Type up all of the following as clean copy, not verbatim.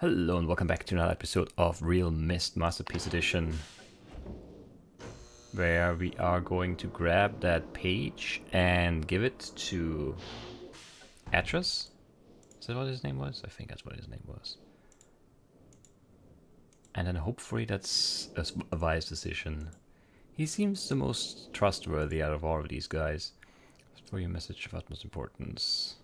Hello and welcome back to another episode of realMyst Masterpiece Edition, where we are going to grab that page and give it to Atras. Is that what his name was? I think that's what his name was. And then hopefully that's a wise decision. He seems the most trustworthy out of all of these guys. For your message of utmost importance.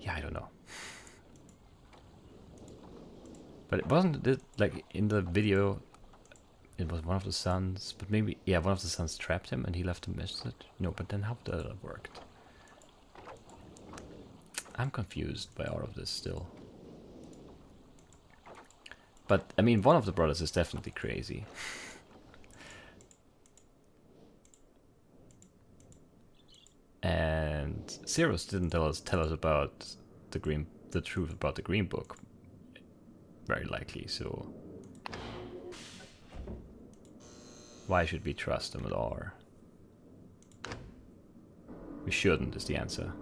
Yeah, I don't know. But it wasn't like in the video. It was one of the sons, but maybe yeah, one of the sons trapped him and he left a message. No, but then how did that work? I'm confused by all of this still. But I mean, one of the brothers is definitely crazy. And Cyrus didn't tell us about the truth about the Green Book. Very likely, so why should we trust him at all? We shouldn't is the answer.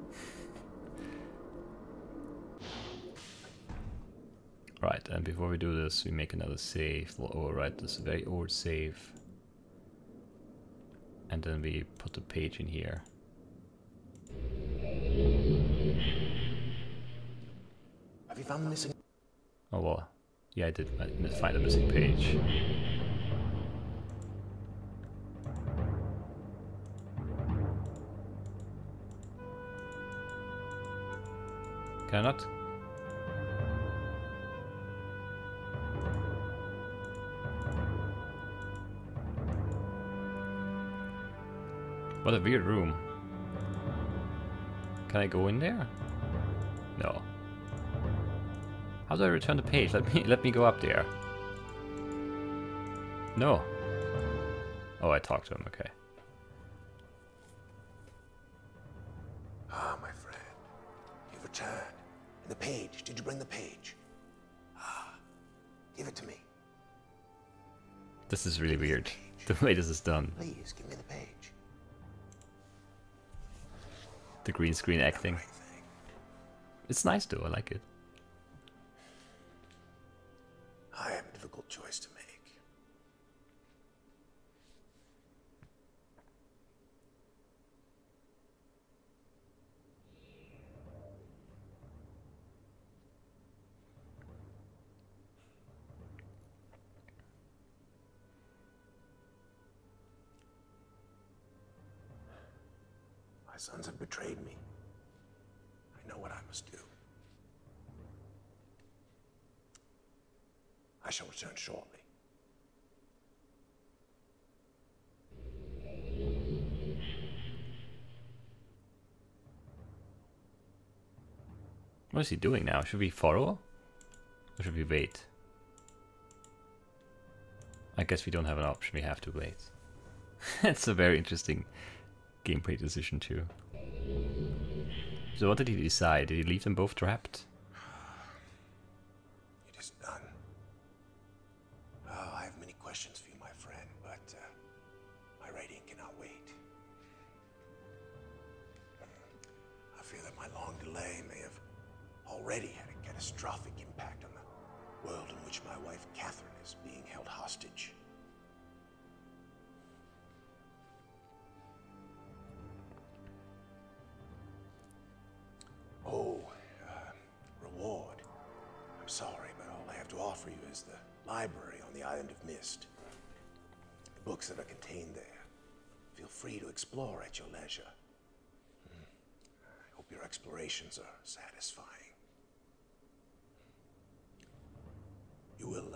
Right, and before we do this, we make another save. We'll overwrite this very old save. And then we put the page in here. Have you found the missing? Oh well, yeah, I did find a missing page. Can I not? What a weird room. Can I go in there? No. How do I return the page? Let me go up there. No. Oh, I talked to him. Okay. Ah, my friend. You've returned. And the page. Did you bring the page? Ah. Give it to me. This is really weird. The way this is done. Please, give me the page. The green screen acting. Right thing. It's nice though, I like it. I have a difficult choice to make. My sons have betrayed me. I know what I must do. I shall return shortly. What is he doing now? Should we follow? Or should we wait? I guess we don't have an option, we have to wait. That's a very interesting gameplay decision too. So what did he decide? Did he leave them both trapped? It is done. Oh, I have many questions for you, my friend, but my radiant cannot wait. I fear that my long delay may have already had a catastrophic impact on the world in which my wife Catherine is being held hostage. Oh, reward. I'm sorry, but all I have to offer you is the library on the island of Myst. The books that are contained there. Feel free to explore at your leisure. I hope your explorations are satisfying. You will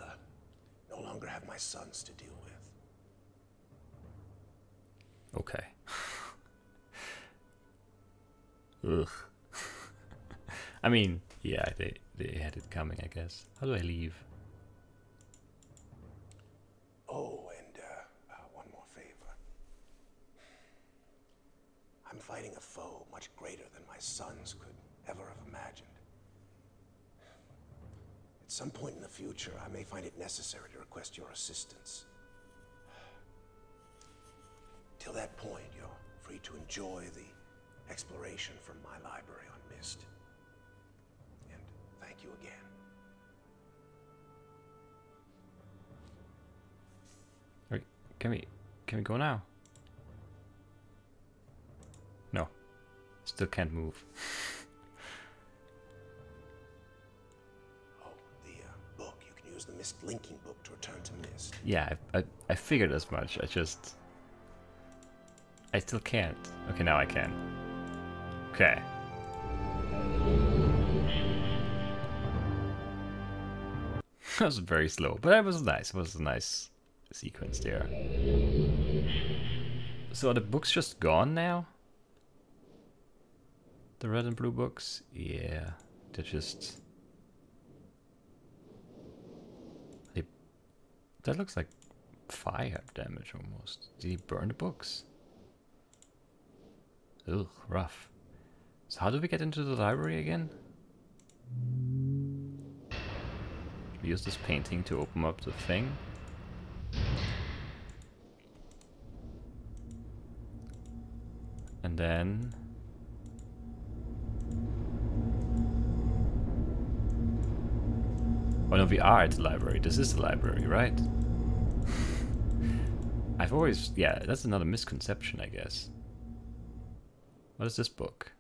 no longer have my sons to deal with. Okay. Ugh. I mean, yeah, they had it coming, I guess. How do I leave? Oh, and one more favor. I'm fighting a foe much greater than my sons could ever have imagined. At some point in the future, I may find it necessary to request your assistance. Till that point, you're free to enjoy the exploration from my library on Myst. And thank you again. Wait, can we go now? No. Still can't move. Oh, the book. You can use the Myst linking book to return to Myst. Yeah, I figured as much. I still can't. Okay, now I can. Okay. That was very slow, but it was nice. It was a nice sequence there. So are the books just gone now? The red and blue books? Yeah, they're just... That looks like fire damage almost. Did he burn the books? Ugh, rough. So how do we get into the library again? We use this painting to open up the thing. And then... Oh no, we are at the library. This is the library, right? I've always... Yeah, that's another misconception, I guess. What is this book?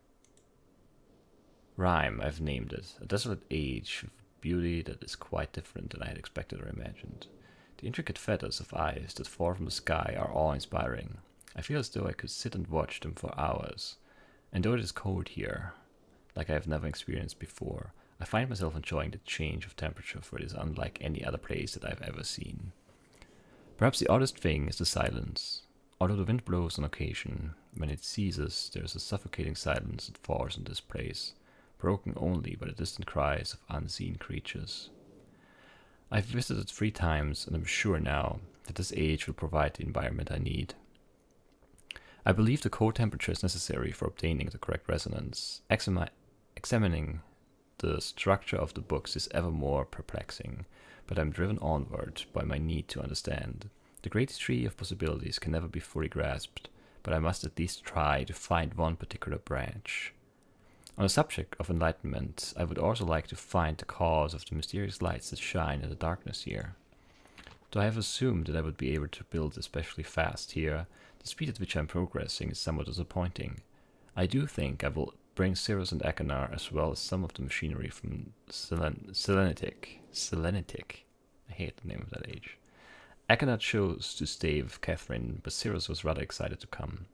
Rhyme, I've named it. A desolate age of beauty that is quite different than I had expected or imagined. The intricate feathers of eyes that fall from the sky are awe-inspiring. I feel as though I could sit and watch them for hours. And though it is cold here, like I have never experienced before, I find myself enjoying the change of temperature, for it is unlike any other place that I've ever seen. Perhaps the oddest thing is the silence. Although the wind blows on occasion, when it ceases, there is a suffocating silence that falls on this place, broken only by the distant cries of unseen creatures. I've visited 3 times, and I'm sure now that this age will provide the environment I need. I believe the cold temperature is necessary for obtaining the correct resonance. Examining the structure of the books is ever more perplexing, but I'm driven onward by my need to understand. The great tree of possibilities can never be fully grasped, but I must at least try to find one particular branch. On the subject of enlightenment, I would also like to find the cause of the mysterious lights that shine in the darkness here. Though I have assumed that I would be able to build especially fast here, the speed at which I'm progressing is somewhat disappointing. I do think I will bring Cirrus and Achenar, as well as some of the machinery from Selenitic. I hate the name of that age. Achenar chose to stay with Catherine, but Cirrus was rather excited to come.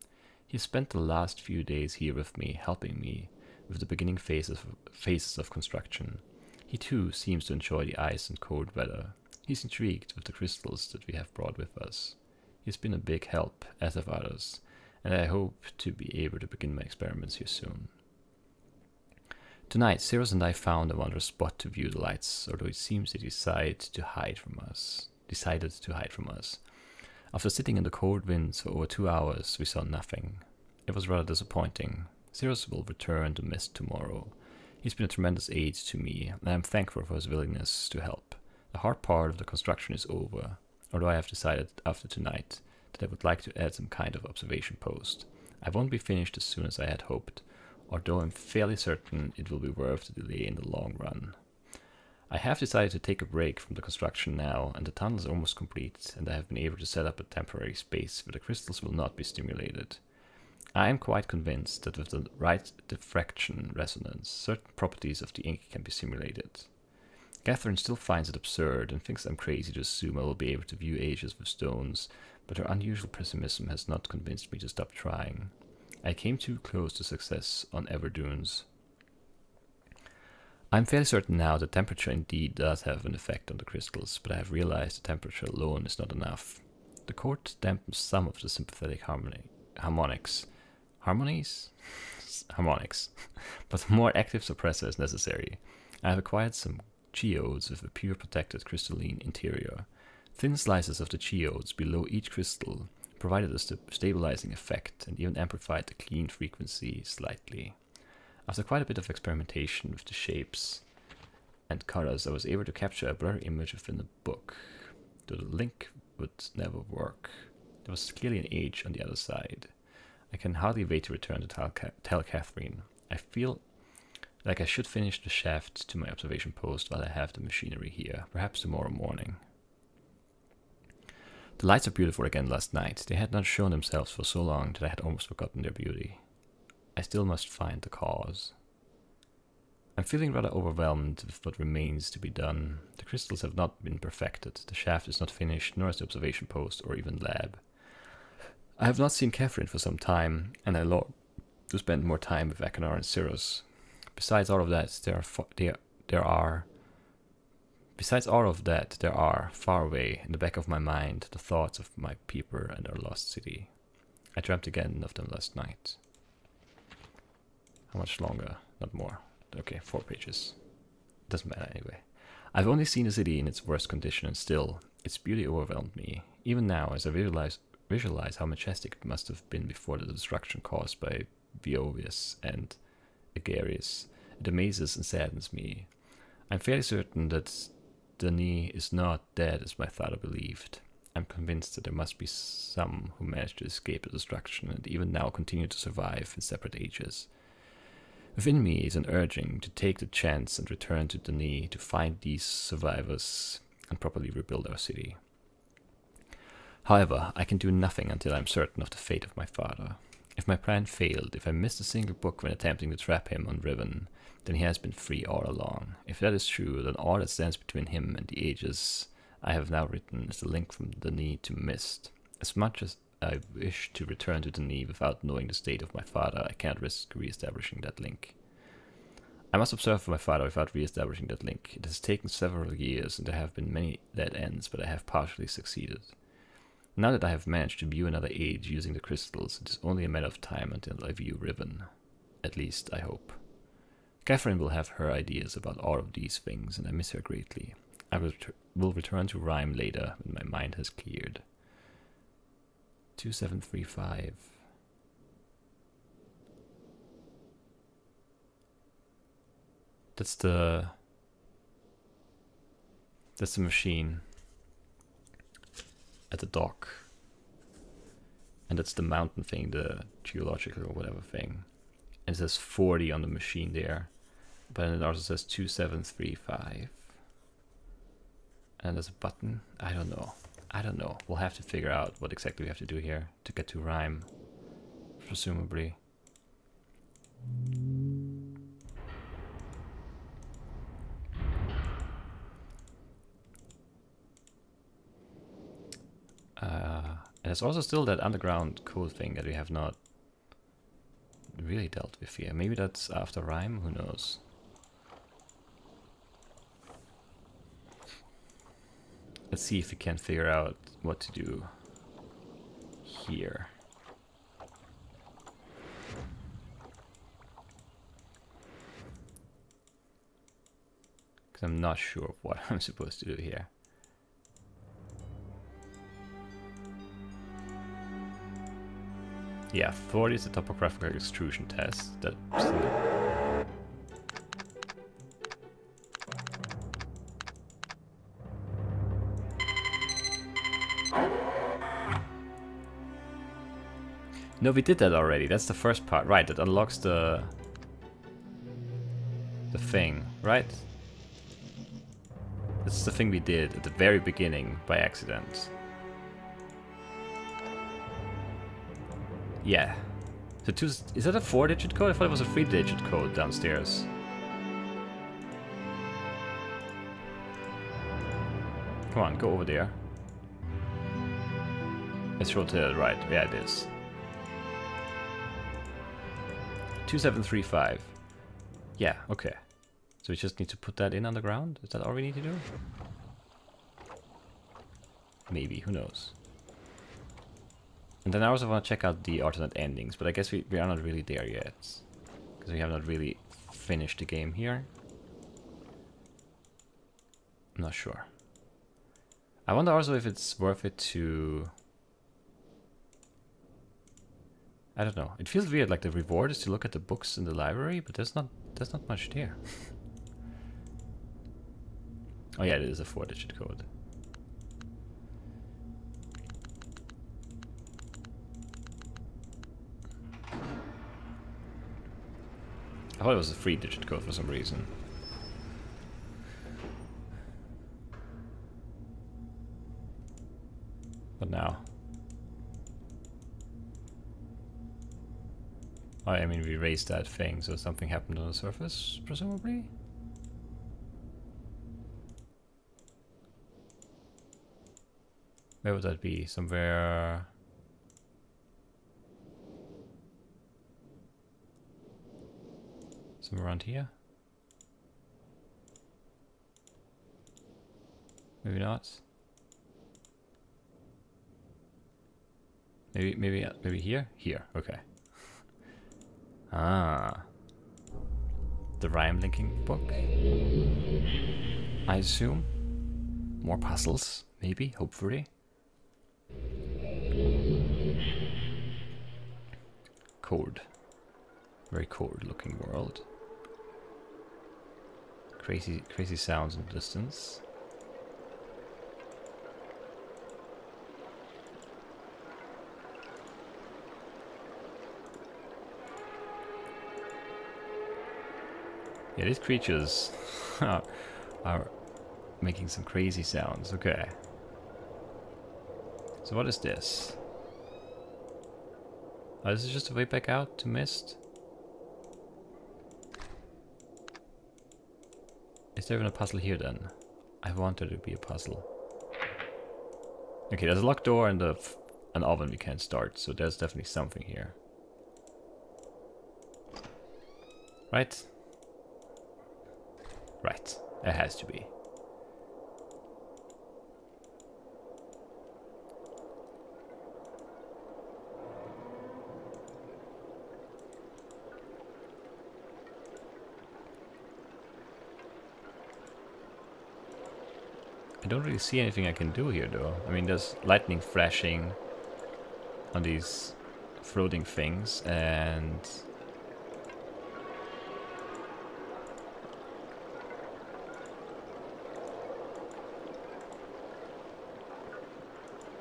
He spent the last few days here with me, helping me with the beginning phases of construction. He too seems to enjoy the ice and cold weather. He's intrigued with the crystals that we have brought with us. He's been a big help, as have others, and I hope to be able to begin my experiments here soon. Tonight, Cirrus and I found a wondrous spot to view the lights, although it seems they decided to hide from us. After sitting in the cold winds for over 2 hours, we saw nothing. It was rather disappointing. Cirrus will return to Myst tomorrow. He's been a tremendous aid to me, and I'm thankful for his willingness to help. The hard part of the construction is over, although I have decided after tonight that I would like to add some kind of observation post. I won't be finished as soon as I had hoped, although I'm fairly certain it will be worth the delay in the long run. I have decided to take a break from the construction now, and the tunnel is almost complete, and I have been able to set up a temporary space where the crystals will not be stimulated. I am quite convinced that with the right diffraction resonance, certain properties of the ink can be simulated. Catherine still finds it absurd and thinks I'm crazy to assume I will be able to view ages with stones, but her unusual pessimism has not convinced me to stop trying. I came too close to success on Everdunes. I'm fairly certain now that temperature indeed does have an effect on the crystals, but I have realized that temperature alone is not enough. The cold dampens some of the sympathetic harmonics, but a more active suppressor is necessary. I have acquired some geodes with a pure protected crystalline interior. Thin slices of the geodes below each crystal provided a stabilizing effect and even amplified the clean frequency slightly. After quite a bit of experimentation with the shapes and colors, I was able to capture a blurry image within the book, though the link would never work. There was clearly an age on the other side. I can hardly wait to return to tell Catherine. I feel like I should finish the shaft to my observation post while I have the machinery here, perhaps tomorrow morning. The lights are beautiful again last night. They had not shown themselves for so long that I had almost forgotten their beauty. I still must find the cause. I'm feeling rather overwhelmed with what remains to be done. The crystals have not been perfected, the shaft is not finished, nor is the observation post or even lab. I have not seen Catherine for some time, and I long to spend more time with Achenar and Cyrus. Besides all of that, there are, far away in the back of my mind, the thoughts of my people and our lost city. I dreamt again of them last night. How much longer? Not more. Okay, 4 pages. Doesn't matter anyway. I've only seen the city in its worst condition, and still, its beauty overwhelmed me. Even now, as I visualize how majestic it must have been before the destruction caused by Viovius and Agarius, it amazes and saddens me. I'm fairly certain that Denis is not dead as my father believed. I'm convinced that there must be some who managed to escape the destruction and even now continue to survive in separate ages. Within me is an urging to take the chance and return to Denis to find these survivors and properly rebuild our city. However, I can do nothing until I am certain of the fate of my father. If my plan failed, if I missed a single book when attempting to trap him on Riven, then he has been free all along. If that is true, then all that stands between him and the ages I have now written is the link from Denis to Myst. As much as I wish to return to Denis without knowing the state of my father, I cannot risk re-establishing that link. I must observe for my father without re-establishing that link. It has taken several years, and there have been many dead ends, but I have partially succeeded. Now that I have managed to view another age using the crystals, it is only a matter of time until I view Riven. At least, I hope. Catherine will have her ideas about all of these things, and I miss her greatly. I will return to Rhyme later, when my mind has cleared. 2735. That's the machine at the dock. And that's the mountain thing, the geological or whatever thing. And it says 40 on the machine there. But it also says 2735. And there's a button. I don't know. We'll have to figure out what exactly we have to do here to get to Rhyme. Presumably. And there's also still that underground code thing that we have not really dealt with here. Maybe that's after Rhyme, who knows? Let's see if we can figure out what to do here. Because I'm not sure of what I'm supposed to do here. Yeah, 40 is the topographical extrusion test. That no, we did that already. That's the first part, right? That unlocks the thing, right? That's the thing we did at the very beginning by accident. Yeah. So is that a 4-digit code? I thought it was a 3-digit code downstairs. Come on, go over there. It's rotated right. Yeah, it is. 2735. Yeah, okay. So we just need to put that in on the ground? Is that all we need to do? Maybe, who knows? And then I also want to check out the alternate endings, but I guess we are not really there yet. Because we have not really finished the game here. I'm not sure. I wonder also if it's worth it to... I don't know. It feels weird, like the reward is to look at the books in the library, but there's not much there. Oh yeah, it is a 4-digit code. I thought it was a 3-digit code for some reason. But now... Oh, I mean, we raised that thing, so something happened on the surface, presumably? Where would that be? Somewhere... Somewhere around here? Maybe not. Maybe here? Here, okay. Ah. The rhyme linking book? I assume. More puzzles, maybe, hopefully. Cold. Very cold looking world. Crazy sounds in the distance. Yeah, these creatures are making some crazy sounds. Okay. So what is this? Oh, this is just a way back out to Myst? Is there even a puzzle here then? I wanted it to be a puzzle. Okay, there's a locked door and an oven we can't start, so there's definitely something here. Right? Right. It has to be. I don't really see anything I can do here though. I mean, there's lightning flashing on these floating things and...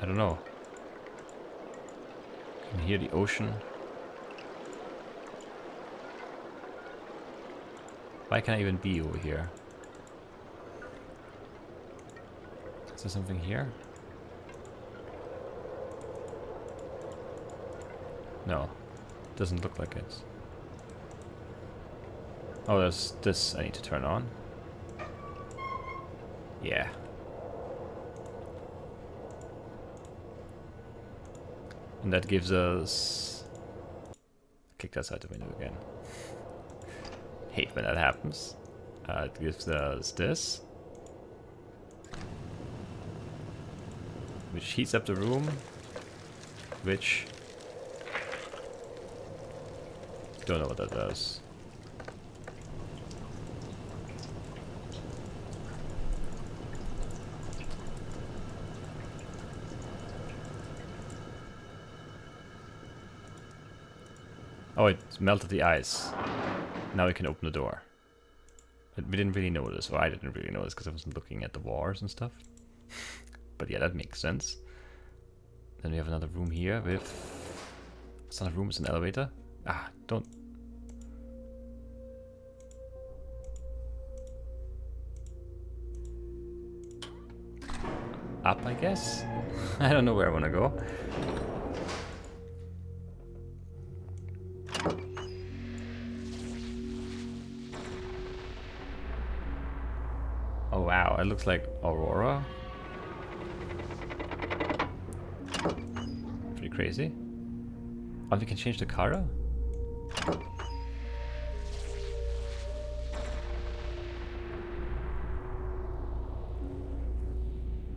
I don't know. I can hear the ocean. Why can't I even be over here? Is there something here? No. Doesn't look like it. Oh, there's this I need to turn on. Yeah. And that gives us... Kick that out the window again. Hate when that happens. It gives us this. Which heats up the room. Which... Don't know what that does. Oh, it melted the ice. Now we can open the door. But we didn't really notice, or I didn't really notice because I wasn't looking at the walls and stuff. But yeah, that makes sense. Then we have another room here with... It's not a room, it's an elevator. Ah, don't... Up, I guess? I don't know where I want to go. Oh wow, it looks like Aurora. Pretty crazy. Oh, we can change the color?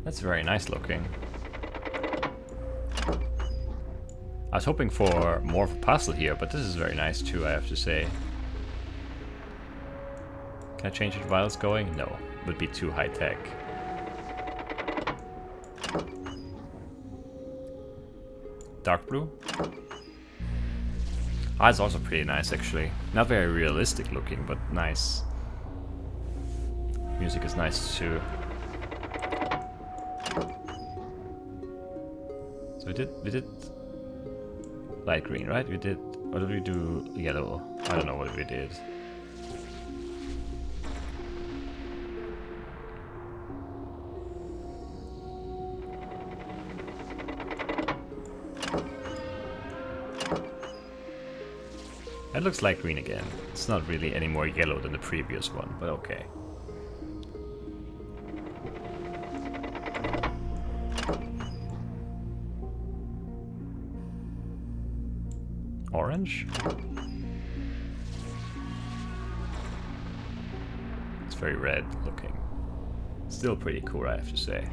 That's very nice looking. I was hoping for more of a puzzle here, but this is very nice too, I have to say. Can I change it while it's going? No, it would be too high tech. Dark blue? Ah, it's also pretty nice actually. Not very realistic looking, but nice. Music is nice too. So we did light green, right? We did, or did we do yellow? I don't know what we did. It looks like green again. It's not really any more yellow than the previous one, but okay. Orange? It's very red looking. Still pretty cool, I have to say.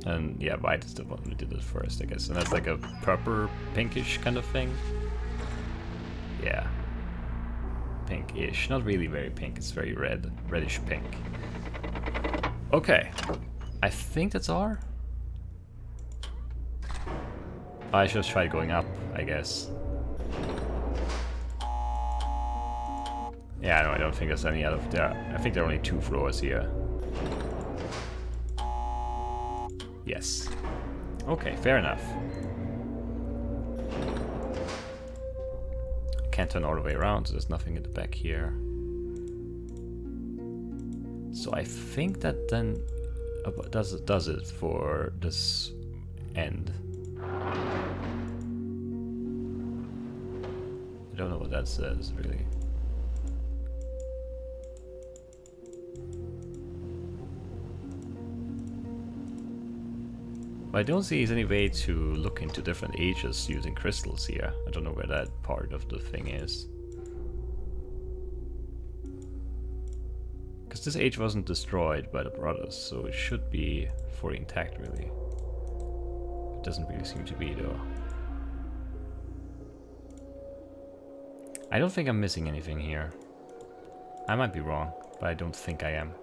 And yeah, white is the one we did it first, I guess. And that's like a purple, pinkish kind of thing. Yeah. Pinkish. Not really very pink, it's very red. Reddish pink. Okay. I think that's R. I should have tried going up, I guess. Yeah, no, I don't think there's any out of there. I think there are only 2 floors here. Yes. Okay, fair enough. I can't turn all the way around, so there's nothing in the back here. So I think that then does it for this end. I don't know what that says, really. What I don't see is any way to look into different ages using crystals here. I don't know where that part of the thing is. Because this age wasn't destroyed by the brothers, so it should be fully intact, really. It doesn't really seem to be, though. I don't think I'm missing anything here. I might be wrong, but I don't think I am.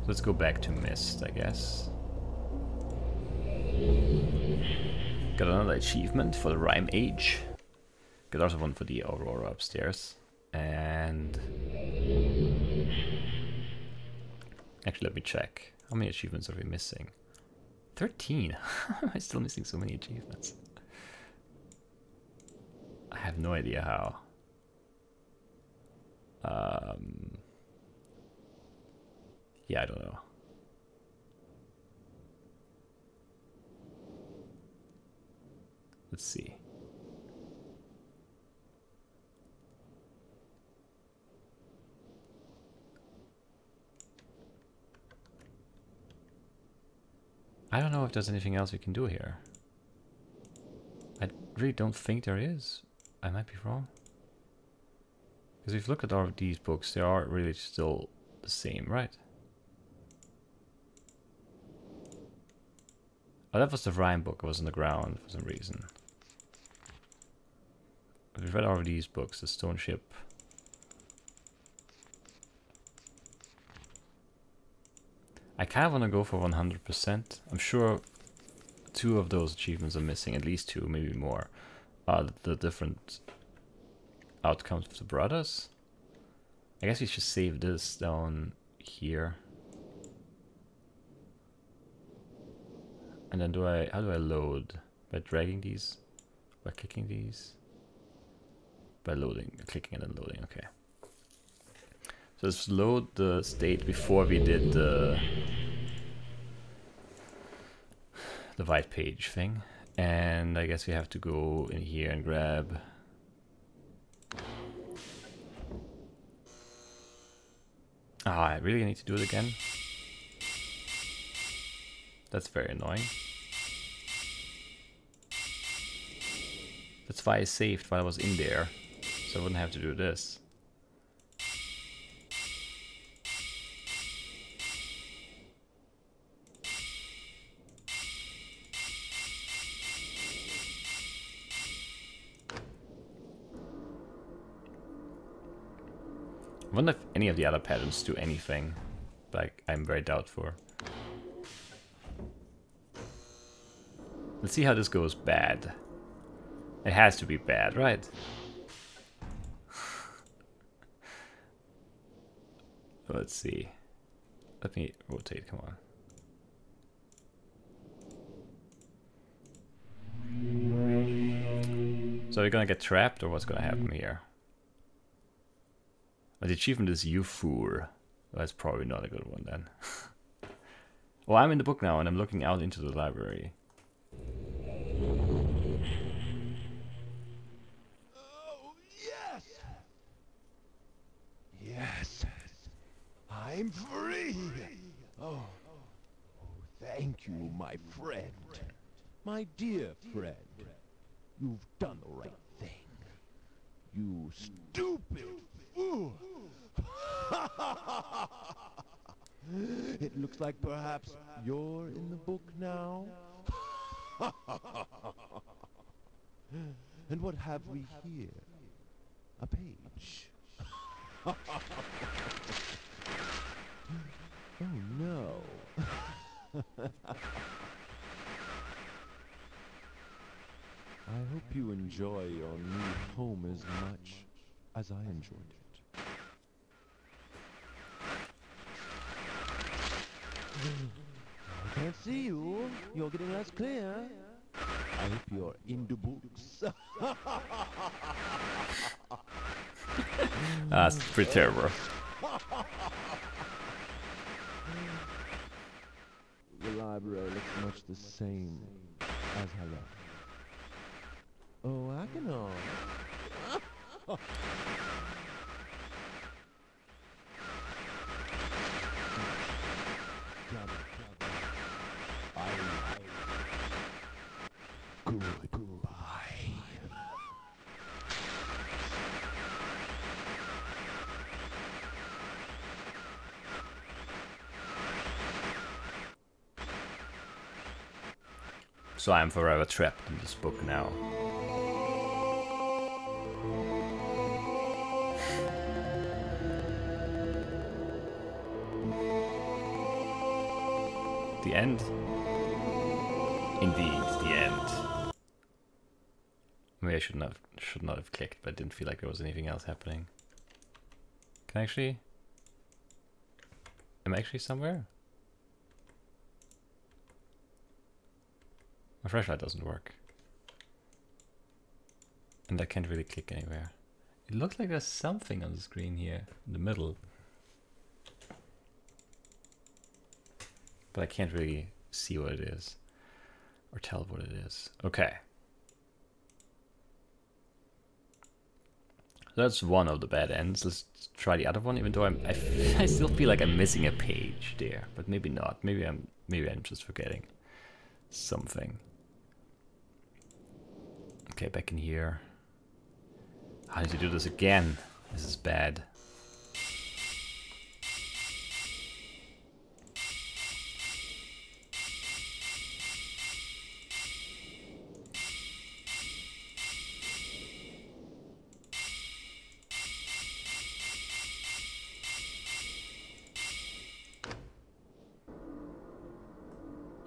Let's go back to Myst, I guess. Got another achievement for the Rime Age. Got also one for the Aurora upstairs. And... actually, let me check. How many achievements are we missing? 13! Am I still missing so many achievements? I have no idea how. Yeah, I don't know. Let's see. I don't know if there's anything else we can do here. I really don't think there is. I might be wrong. Because if you look at all of these books, they are really still the same, right? Oh, that was the Rime book. It was on the ground for some reason. We've read all of these books. The Stone Ship. I kind of want to go for 100%. I'm sure 2 of those achievements are missing. At least 2, maybe more. The different outcomes of the brothers. I guess we should save this down here. And then how do I load? By dragging these? By clicking these? By loading, clicking and then loading, okay. So let's load the state before we did the white page thing. And I guess we have to go in here and grab... I really need to do it again? That's very annoying. That's why I saved while I was in there, so I wouldn't have to do this. I wonder if any of the other patterns do anything, but I'm very doubtful. Let's see how this goes bad. It has to be bad, right? Let's see. Let me rotate, come on. So we're gonna get trapped, or what's gonna happen here? Well, the achievement is You Fool. That's probably not a good one then. Oh, I'm in the book now and I'm looking out into the library. Oh, yes! Yes! I'm free! Oh, thank you, my friend. My dear friend. You've done the right thing. You stupid fool! It looks like perhaps you're in the book now. And what have we here? A page. Oh no. I hope you enjoy your new home as much as I enjoyed it. I can't see you. You're getting less clear. I hope you're into books. That's pretty terrible. The library looks much the same as I left. Oh, I can Goodbye. So I'm forever trapped in this book now. The end? Indeed, the end. Maybe I should not have clicked, but I didn't feel like there was anything else happening. Can I actually? Am I actually somewhere? My flashlight doesn't work. And I can't really click anywhere. It looks like there's something on the screen here in the middle. But I can't really see what it is. Or tell what it is. Okay. That's one of the bad ends. Let's try the other one, even though I still feel like I'm missing a page there. But maybe not. Maybe I'm just forgetting something. Okay, back in here. How did you do this again? This is bad.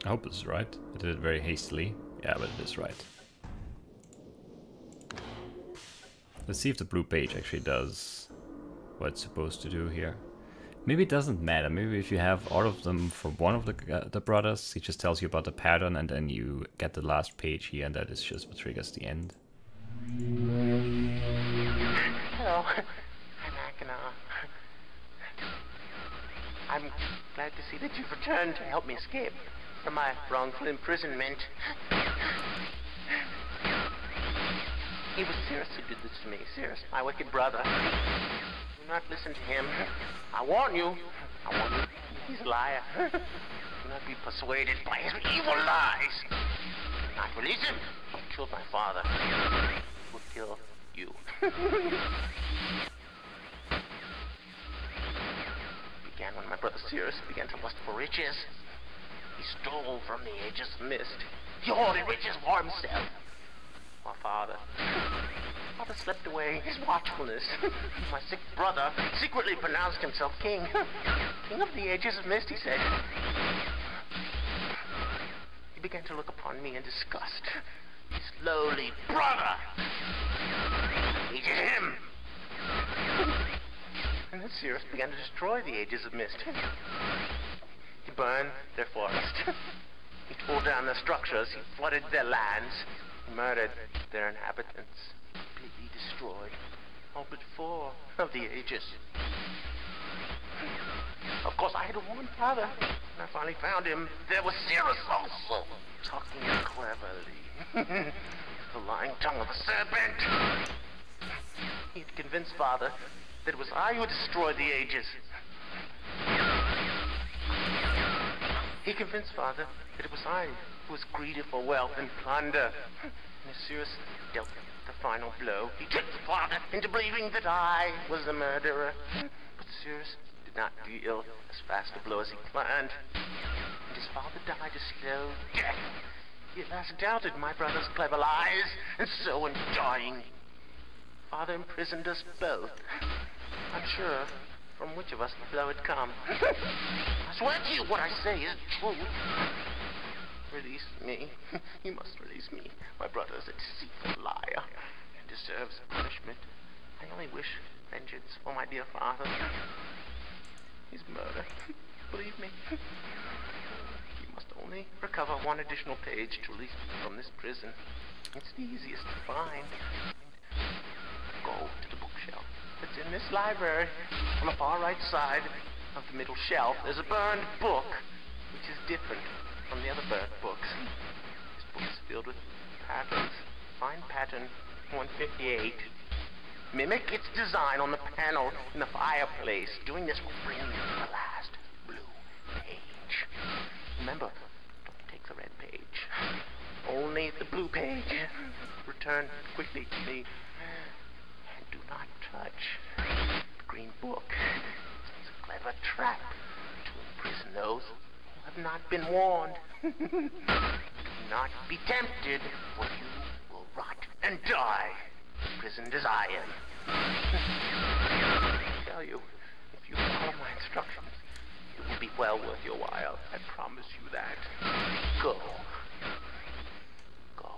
I hope this is right. I did it very hastily. Yeah, but it is right. Let's see if the blue page actually does what it's supposed to do here. Maybe it doesn't matter. Maybe if you have all of them for one of the brothers, he just tells you about the pattern and then you get the last page here and that is just what triggers the end. Hello, I'm Akana. I'm glad to see that you've returned to help me escape from my wrongful imprisonment. It was Cirrus who did this to me. Cirrus, my wicked brother. Do not listen to him. I warn you. He's a liar. Do not be persuaded by his evil lies. Do not release him. He killed my father. He will kill you. Began when my brother Cirrus began to lust for riches. He stole from the ages of Myst. He hoarded riches for himself. My father slept away his watchfulness. My sick brother secretly pronounced himself king. King of the ages of Myst, he said. He began to look upon me in disgust. His lowly brother hated him. And then Cirrus began to destroy the ages of Myst. He burned their forest. He tore down their structures. He flooded their lands. He murdered their inhabitants. Completely destroyed all but 4 of the ages. Of course, I had warned Father. When I finally found him, there was Cirrus also, talking cleverly. The lying tongue of the serpent. He had convinced Father that it was I who destroyed the ages. He convinced Father that it was I who was greedy for wealth and plunder. And as Cirrus dealt the final blow, he tricked Father into believing that I was the murderer. But Cirrus did not deal as fast a blow as he planned. And his father died a slow death. He at last doubted my brother's clever lies, and so in dying, Father imprisoned us both. Unsure from which of us the blow had come. I swear to you what I say is true. Release me. You must release me. My brother is a deceitful liar and deserves punishment. I only wish vengeance for my dear father. His murder. Believe me. You must only recover one additional page to release me from this prison. It's the easiest to find. Go to the bookshelf that's in this library. On the far right side of the middle shelf, there's a burned book, which is different from the other burnt books. This book is filled with patterns. Find pattern 158. Mimic its design on the panel in the fireplace. Doing this will bring you to the last blue page. Remember, don't take the red page. Only the blue page. Return quickly to me. And do not touch the green book. It's a clever trap to imprison those who have not been warned. Do not be tempted, for you will rot and die, imprisoned as I am. I tell you, if you follow my instructions, it will be well worth your while. I promise you that. Go. Go.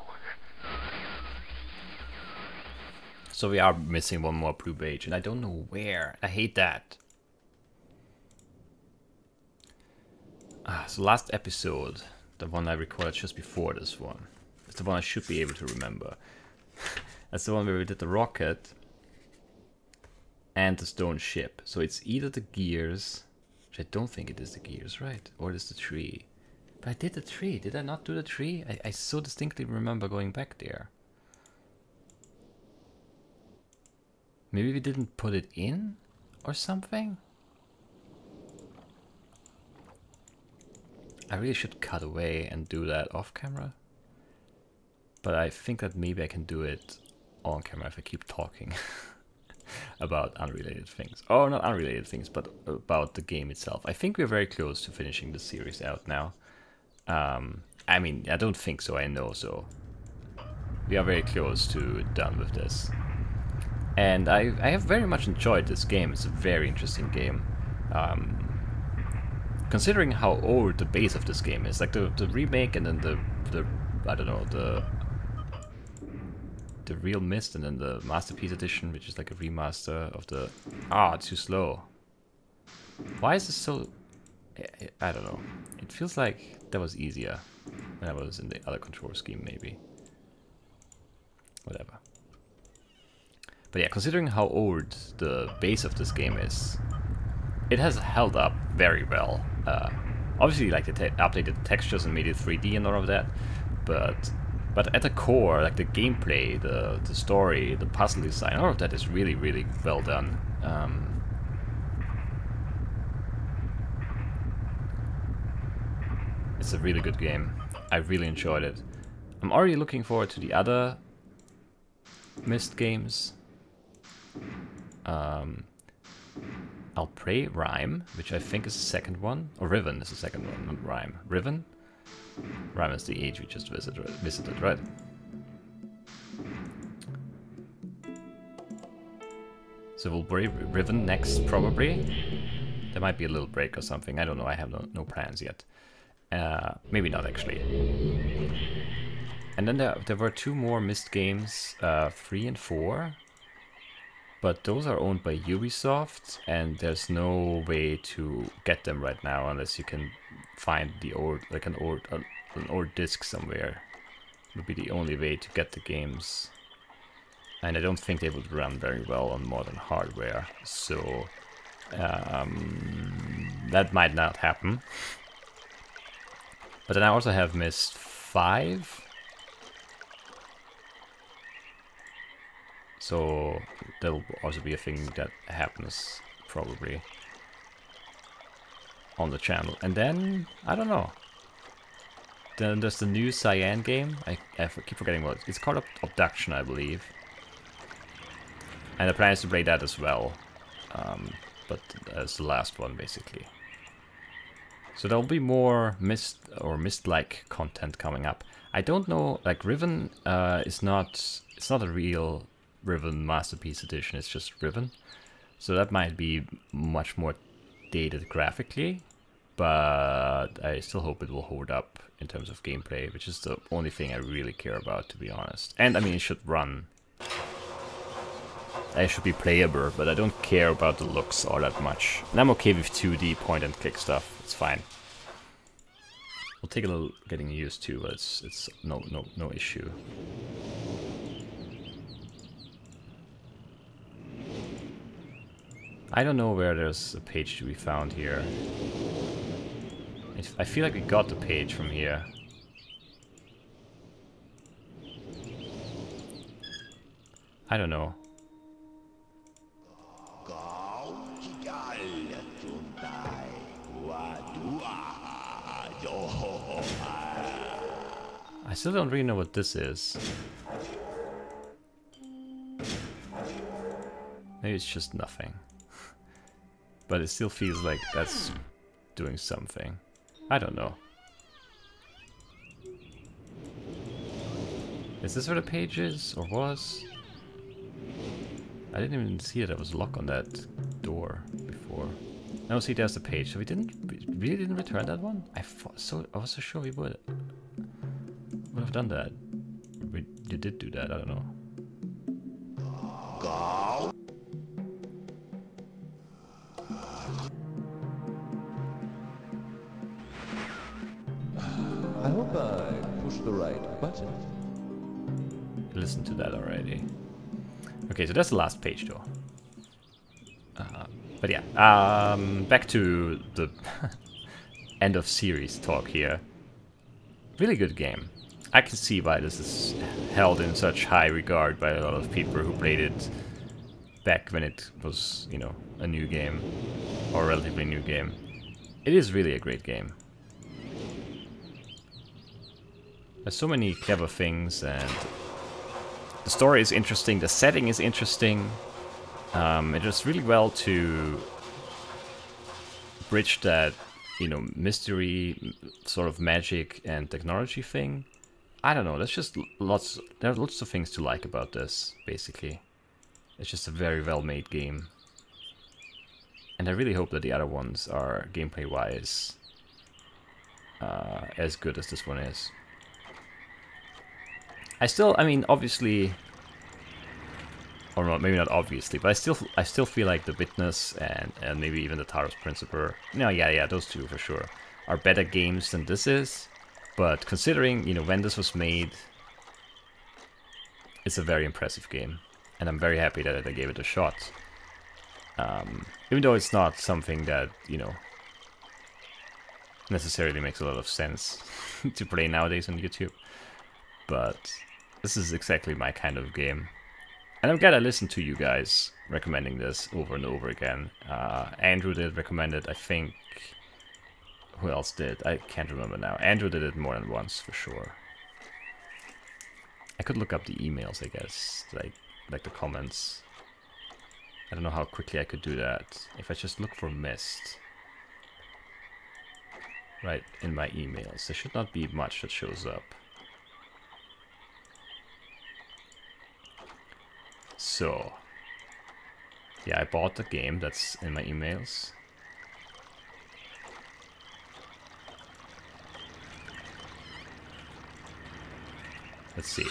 So we are missing one more blue page, and I don't know where. I hate that. So last episode, the one I recorded just before this one, is the one I should be able to remember. That's the one where we did the rocket and the stone ship. So it's either the gears, which I don't think it is the gears, right? Or it is the tree. But I did the tree. Did I not do the tree? I so distinctly remember going back there. Maybe we didn't put it in or something? I really should cut away and do that off camera. But I think that maybe I can do it on camera if I keep talking about unrelated things. Oh, not unrelated things, but about the game itself. I think we're very close to finishing the series out now. I mean, I don't think so, I know so. We are very close to done with this. And I have very much enjoyed this game. It's a very interesting game. Considering how old the base of this game is, like the remake and then the I don't know, the realMyst and then the Masterpiece Edition, which is like a remaster of the... too slow. Why is this so... I don't know. It feels like that was easier when I was in the other control scheme, maybe. Whatever. But yeah, considering how old the base of this game is, it has held up very well. Obviously, like, they updated the textures and made it 3D and all of that, but at the core, like the gameplay, the story, the puzzle design, all of that is really, really well done. It's a really good game. I really enjoyed it. I'm already looking forward to the other Myst games. I'll play Rhyme, which I think is the second one. Or Riven is the second one, not Rhyme. Riven? Rhyme is the age we just visited, right? So we'll play Riven next, probably. There might be a little break or something. I don't know. I have no plans yet. Maybe not, actually. And then there were two more Myst games, 3 and 4. But those are owned by Ubisoft, and there's no way to get them right now unless you can find the old, like an old disc somewhere. It would be the only way to get the games. And I don't think they would run very well on modern hardware. So That might not happen. But then I also have Myst 5. So there'll also be a thing that happens probably on the channel. And then, I don't know. Then there's the new Cyan game. I keep forgetting what it's called. Abduction, I believe. And the plan is to play that as well. But as the last one, basically. So there'll be more Myst or Myst-like content coming up. I don't know, like Riven is not, it's not a real Riven Masterpiece Edition, it's just Riven. So that might be much more dated graphically, but I still hope it will hold up in terms of gameplay, which is the only thing I really care about, to be honest. And I mean, it should run. It should be playable, but I don't care about the looks all that much. And I'm okay with 2D point and click stuff. It's fine. We'll take a little getting used to, but it's no issue. I don't know where there's a page to be found here. I feel like we got the page from here. I don't know. I still don't really know what this is. Maybe it's just nothing. But it still feels like that's doing something. I don't know. Is this where the page is? Or was? I didn't even see that there was a lock on that door before. No, see, there's the page. So we really didn't return that one? I was so sure we would have done that. You did do that, I don't know. I hope I pushed the right button. Listen to that already. Okay, so that's the last page though. But yeah, back to the end of series talk here. Really good game. I can see why this is held in such high regard by a lot of people who played it back when it was, you know, a new game, or a relatively new game. It is really a great game. There's so many clever things, and the story is interesting, the setting is interesting. It does really well to bridge that, you know, mystery, sort of magic and technology thing. I don't know, there's just there are lots of things to like about this, basically. It's just a very well-made game. And I really hope that the other ones are, gameplay-wise, as good as this one is. I mean, obviously, or not, maybe not obviously, but I still feel like the Witness and maybe even the Talos Principle, no, yeah, those two for sure, are better games than this is. But considering, you know, when this was made, it's a very impressive game, and I'm very happy that I gave it a shot. Even though it's not something that, you know, necessarily makes a lot of sense to play nowadays on YouTube, but this is exactly my kind of game. And I'm glad I listened to you guys recommending this over and over again. Andrew did recommend it, I think. Who else did? I can't remember now. Andrew did it more than once, for sure. I could look up the emails, I guess. Like the comments. I don't know how quickly I could do that. If I just look for Myst. Right, in my emails. There should not be much that shows up. So, yeah, I bought the game that's in my emails. Let's see.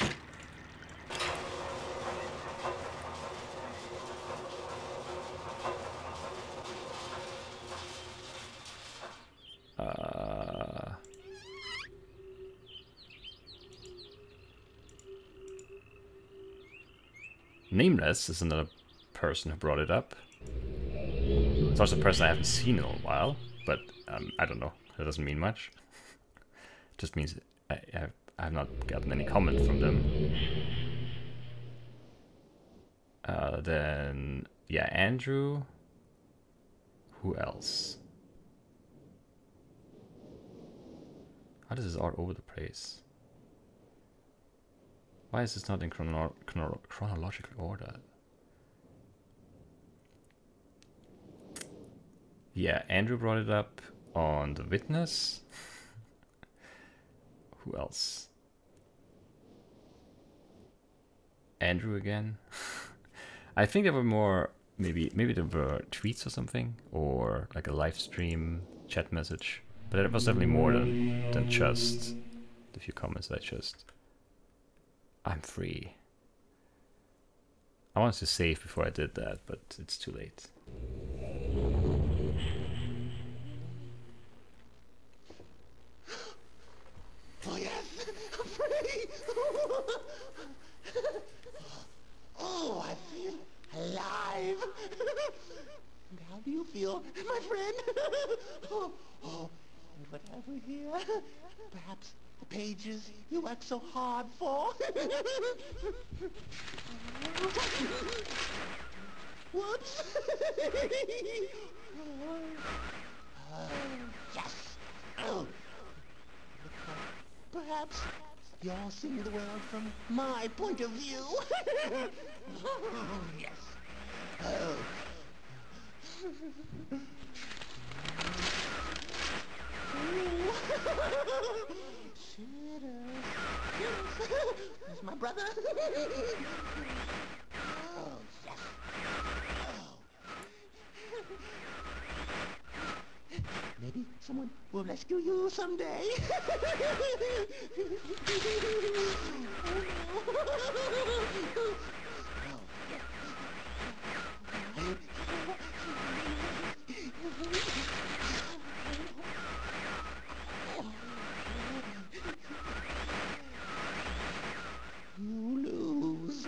Nameless is another person who brought it up. It's also a person I haven't seen in a while, but I don't know. That doesn't mean much. It just means I have not gotten any comment from them. Then, yeah, Andrew. Who else? How does this all over the place? Why is this not in chronological order? Yeah, Andrew brought it up on The Witness. Who else? Andrew again. I think there were more, maybe there were tweets or something, or like a live stream chat message. But it was definitely more than just the few comments I just. I'm free. I wanted to save before I did that, but it's too late. Oh yes, I'm free! Oh, I feel alive! And how do you feel, my friend? Oh, whatever here? Perhaps the pages you worked so hard for? Whoops! Yes! Oh. Perhaps you're seeing the world from my point of view. Yes. Oh. There's my brother. Oh, yes. Oh. Maybe someone will rescue you someday. You lose.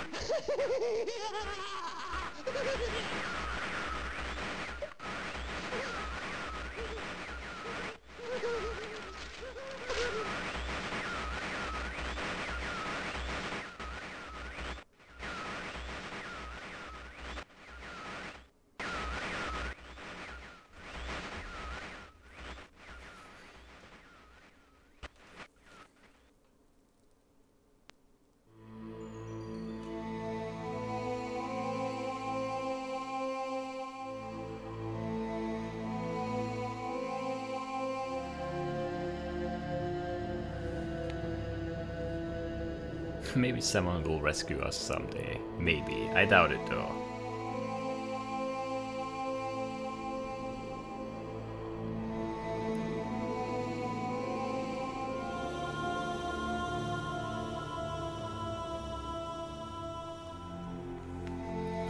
Maybe someone will rescue us someday. Maybe. I doubt it though.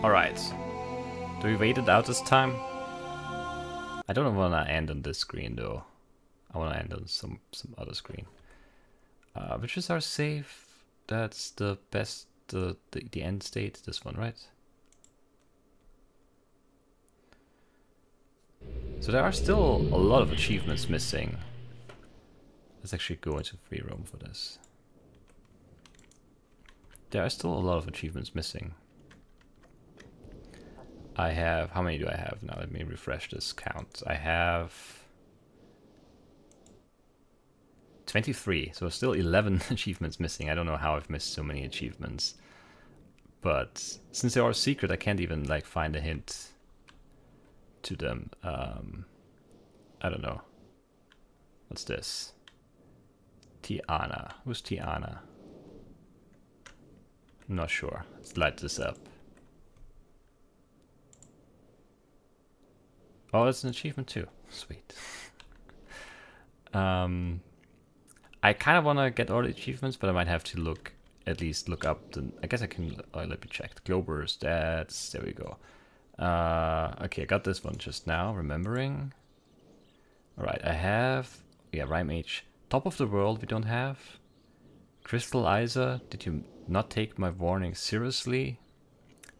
Alright. Do we wait it out this time? I don't want to end on this screen though. I want to end on some other screen. Which is our save? That's the best, the end state, this one, right? So there are still a lot of achievements missing. Let's actually go into free roam for this. There are still a lot of achievements missing. I have, how many do I have now? Let me refresh this count. I have 23, so still 11 achievements missing. I don't know how I've missed so many achievements. But since they are secret, I can't even like find a hint to them. I don't know. What's this? Tiana. Who's Tiana? I'm not sure. Let's light this up. Oh, it's an achievement too. Sweet. I kind of want to get all the achievements, but I might have to at least look up the, I guess I can, let me check. Glober stats, there we go. Okay, I got this one just now, remembering. Alright, I have, yeah, realMyst. Top of the world we don't have. Crystal Isa, did you not take my warning seriously?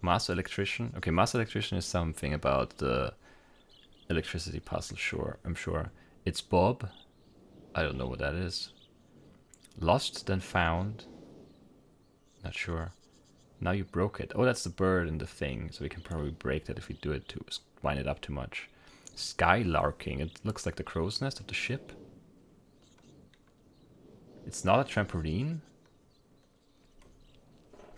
Master Electrician. Okay, Master Electrician is something about the electricity puzzle, sure, I'm sure. It's Bob. I don't know what that is. Lost, then found. Not sure. Now you broke it. Oh, that's the bird in the thing. So we can probably break that if we do it to wind it up too much. Skylarking. It looks like the crow's nest of the ship. It's not a trampoline.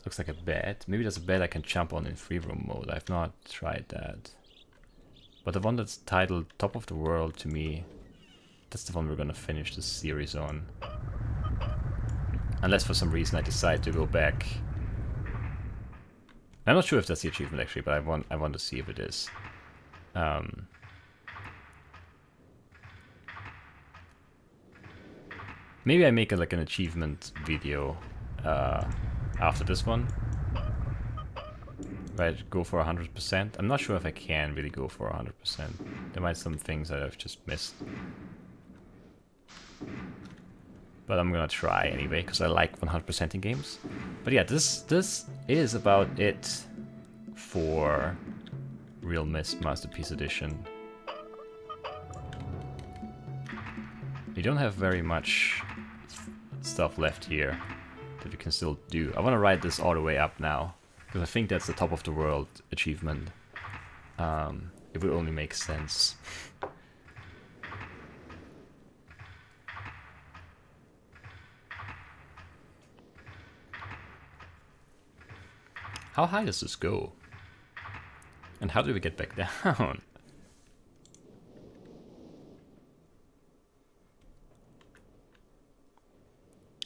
Looks like a bed. Maybe there's a bed I can jump on in free roam mode. I've not tried that. But the one that's titled Top of the World, to me, that's the one we're gonna finish this series on. Unless for some reason I decide to go back. I'm not sure if that's the achievement actually, but I want to see if it is. Maybe I make like an achievement video after this one. Right, go for 100%. I'm not sure if I can really go for 100%. There might be some things that I've just missed. But I'm gonna try anyway, because I like 100%ing games. But yeah, this is about it for realMyst Masterpiece Edition. We don't have very much stuff left here that we can still do. I want to ride this all the way up now, because I think that's the top of the world achievement. It would only make sense. How high does this go? And how do we get back down?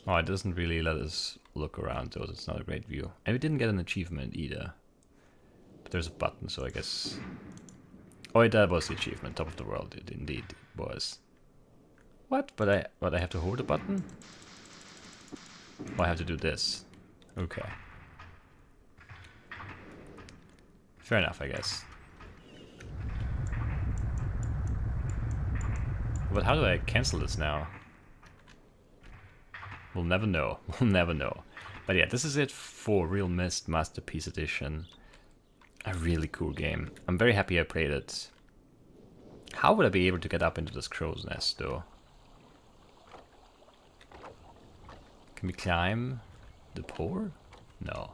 Oh, it doesn't really let us look around though, it's not a great view. And we didn't get an achievement either. But there's a button, so I guess... Oh, that was the achievement, top of the world, it indeed was. What? But I have to hold the button? Oh, I have to do this. Okay. Fair enough, I guess. But how do I cancel this now? We'll never know. We'll never know. But yeah, this is it for realMyst Masterpiece Edition. A really cool game. I'm very happy I played it. How would I be able to get up into this crow's nest, though? Can we climb the pole? No.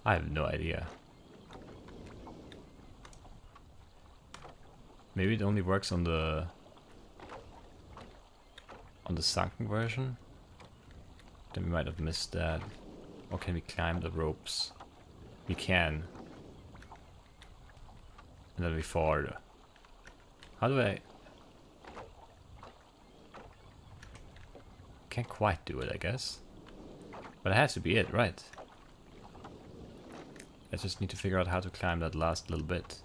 I have no idea. Maybe it only works on the sunken version? Then we might have missed that. Or can we climb the ropes? We can. And then we fall. How do I... Can't quite do it, I guess. But it has to be it, right? I just need to figure out how to climb that last little bit.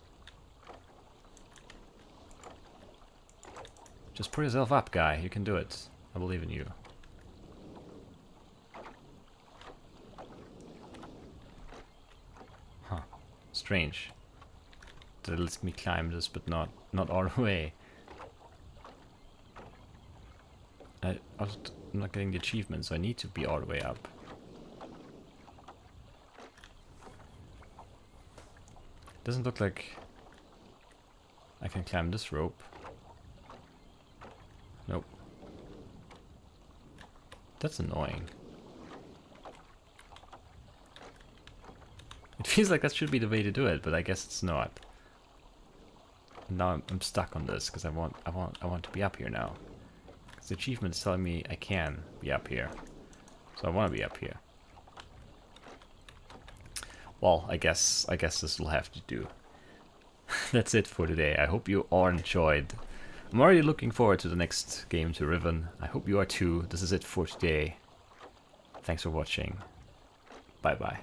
Just pull yourself up, guy. You can do it. I believe in you. Huh. Strange. That it lets me climb this, but not all the way. I'm not getting the achievement, so I need to be all the way up. Doesn't look like I can climb this rope. Nope. That's annoying. It feels like that should be the way to do it, but I guess it's not. And now I'm stuck on this because I want to be up here now. Because the achievement is telling me I can be up here, so I want to be up here. Well, I guess this will have to do. That's it for today. I hope you all enjoyed. I'm already looking forward to the next game to Riven. I hope you are too. This is it for today. Thanks for watching. Bye bye.